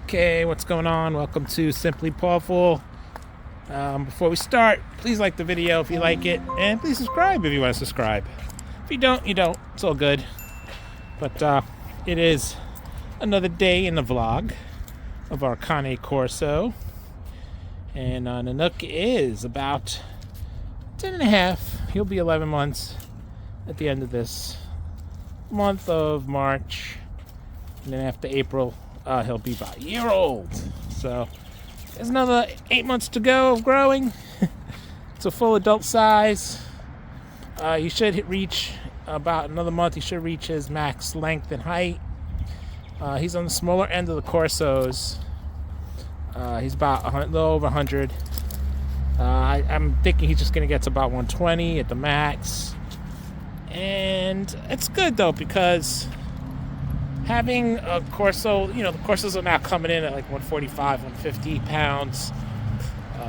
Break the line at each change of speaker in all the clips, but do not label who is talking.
Okay, what's going on? Welcome to Simplee Pawful. Before we start, please like the video if you like it, and please subscribe if you want to subscribe. If you don't, you don't. It's all good. But it is another day in the vlog of our 𝐥𝐤𝐬, and Nanook is about 10 and a half. He'll be 11 months at the end of this month of March, and then after April, he'll be about a year old. So there's another 8 months to go of growing to full adult size. He should reach about another month. He should reach his max length and height. He's on the smaller end of the Corsos. He's about a little over 100. I'm thinking he's just going to get to about 120 at the max. And it's good though, because having a Corso, the Corsos are now coming in at like 145, 150 pounds.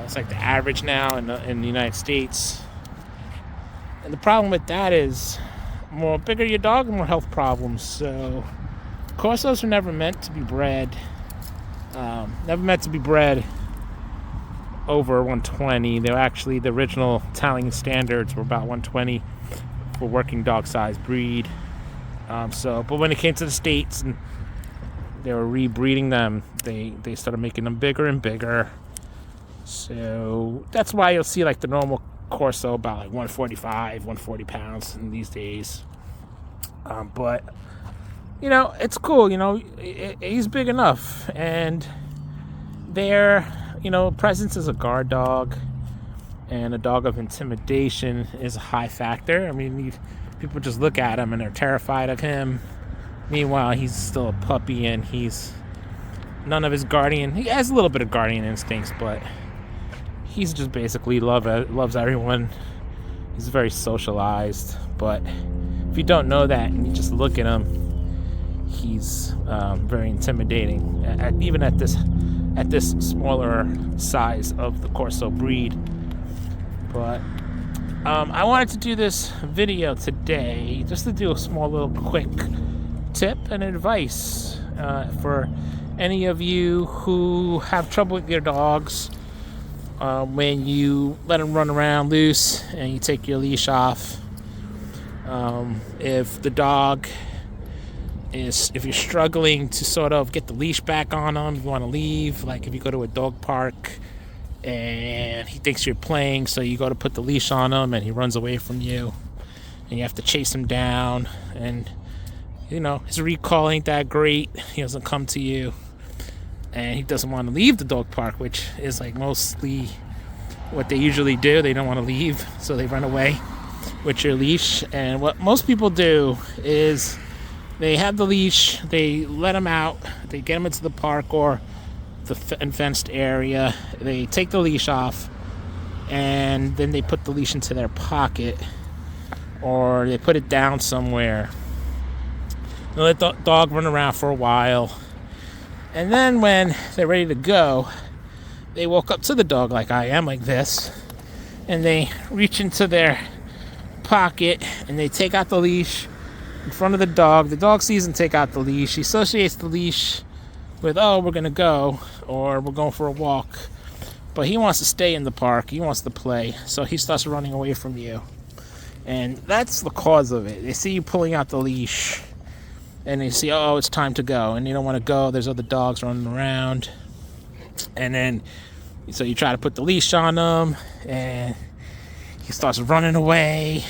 It's like the average now in the United States. And the problem with that is, more bigger your dog, the more health problems. So Corsos were never meant to be bred. Never meant to be bred over 120. They were actually, the original Italian standards were about 120 for working dog size breed. But when it came to the States and they were rebreeding them, they started making them bigger and bigger. So that's why you'll see like the normal Corso about like 145, 140 pounds in these days. But it's cool. He's big enough, and their presence as a guard dog and a dog of intimidation is a high factor. I mean, people just look at him and they're terrified of him. Meanwhile, he's still a puppy, and he's none of his guardian. He has a little bit of guardian instincts, but he's just basically loves everyone. He's very socialized. But if you don't know that and you just look at him, he's very intimidating. Even at this smaller size of the Corso breed. But I wanted to do this video today just to do a small little quick tip and advice for any of you who have trouble with your dogs when you let them run around loose and you take your leash off. If you're struggling to sort of get the leash back on them, you want to leave, like if you go to a dog park and he thinks you're playing, so you go to put the leash on him and he runs away from you and you have to chase him down, and his recall ain't that great. He doesn't come to you, and he doesn't want to leave the dog park, which is like mostly what they usually do. They don't want to leave, so they run away with your leash. And what most people do is they have the leash, they let him out, they get him into the park or the fenced area, they take the leash off, and then they put the leash into their pocket or they put it down somewhere. They let the dog run around for a while, and then when they're ready to go, they walk up to the dog like I am, like this, and they reach into their pocket and they take out the leash in front of the dog. The dog sees them take out the leash. He associates the leash with, oh, we're gonna go, or we're going for a walk. But he wants to stay in the park. He wants to play. So he starts running away from you. And that's the cause of it. They see you pulling out the leash and they see, oh, it's time to go, and they don't want to go. There's other dogs running around. And then, so you try to put the leash on him, and he starts running away,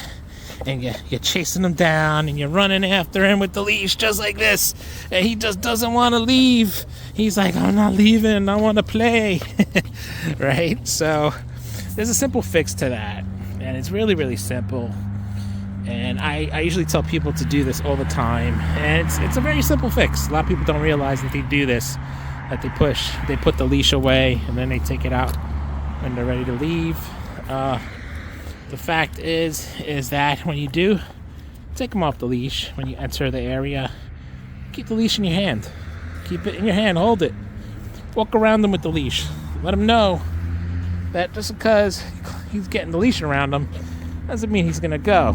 and you're chasing him down, and you're running after him with the leash just like this, and he just doesn't want to leave. He's like, I'm not leaving, I want to play. Right? So there's a simple fix to that, and it's really, really simple. And I usually tell people to do this all the time, and it's a very simple fix. A lot of people don't realize that they do this, that they put the leash away, and then they take it out when they're ready to leave. The fact is that when you do take them off the leash, when you enter the area, keep the leash in your hand. Keep it in your hand, hold it. Walk around them with the leash. Let them know that just because he's getting the leash around him doesn't mean he's gonna go.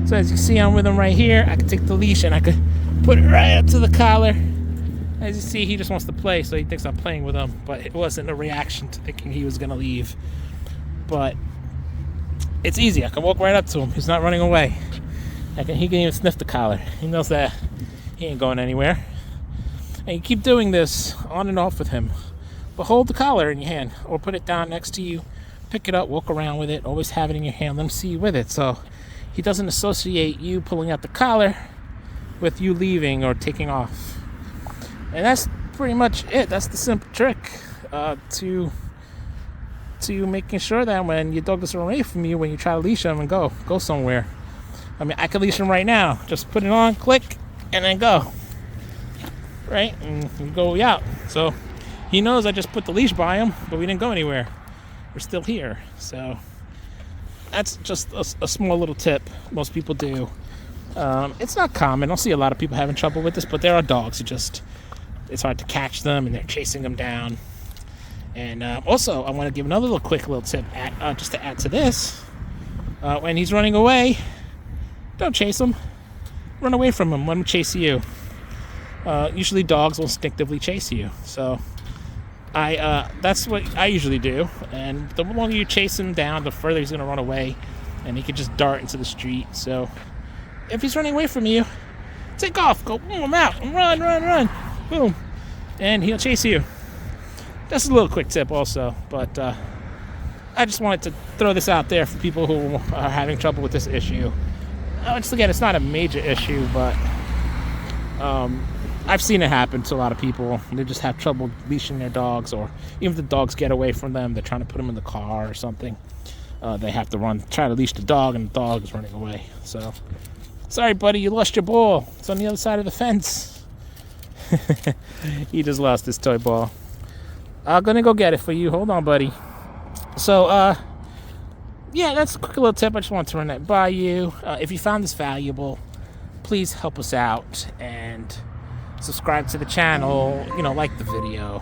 So as you see, I'm with him right here. I can take the leash and I could put it right up to the collar, As you see, he just wants to play, so he thinks I'm playing with him, but it wasn't a reaction to thinking he was going to leave. But it's easy. I can walk right up to him. He's not running away. He can even sniff the collar. He knows that he ain't going anywhere. And you keep doing this on and off with him. But hold the collar in your hand, or put it down next to you. Pick it up, walk around with it. Always have it in your hand. Let him see you with it. So he doesn't associate you pulling out the collar with you leaving or taking off. And that's pretty much it. That's the simple trick to making sure that when your dog doesn't run away from you, when you try to leash him and go somewhere. I mean, I could leash him right now. Just put it on, click, and then go. Right? And you go out. So he knows I just put the leash by him, but we didn't go anywhere. We're still here. So that's just a small little tip most people do. It's not common. I don't see a lot of people having trouble with this, but there are dogs who it's hard to catch them and they're chasing them down. And also, I want to give another quick little tip just to add to this. When he's running away, don't chase him. Run away from him. Let him chase you. Usually dogs will instinctively chase you. So that's what I usually do. And the longer you chase him down, the further he's going to run away. And he could just dart into the street. So if he's running away from you, take off. Go boom out and run. Boom. And he'll chase you. That's a little quick tip also. But I just wanted to throw this out there for people who are having trouble with this issue. Once again, it's not a major issue, but I've seen it happen to a lot of people. They just have trouble leashing their dogs, or even if the dogs get away from them, they're trying to put them in the car or something. They have to try to leash the dog, and the dog is running away. So, sorry, buddy, you lost your ball. It's on the other side of the fence. He just lost his toy ball. I'm gonna go get it for you. Hold on, buddy. So, yeah, that's a quick little tip. I just wanted to run that by you. If you found this valuable, please help us out and subscribe to the channel. Like the video.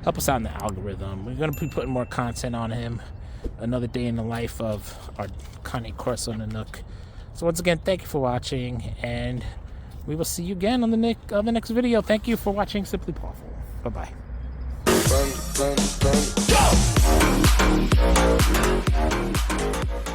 Help us out in the algorithm. We're gonna be putting more content on him. Another day in the life of our Connie Corso and Nook. So once again, thank you for watching, and we will see you again on the next video. Thank you for watching Simplee Pawful. Bye-bye. Go!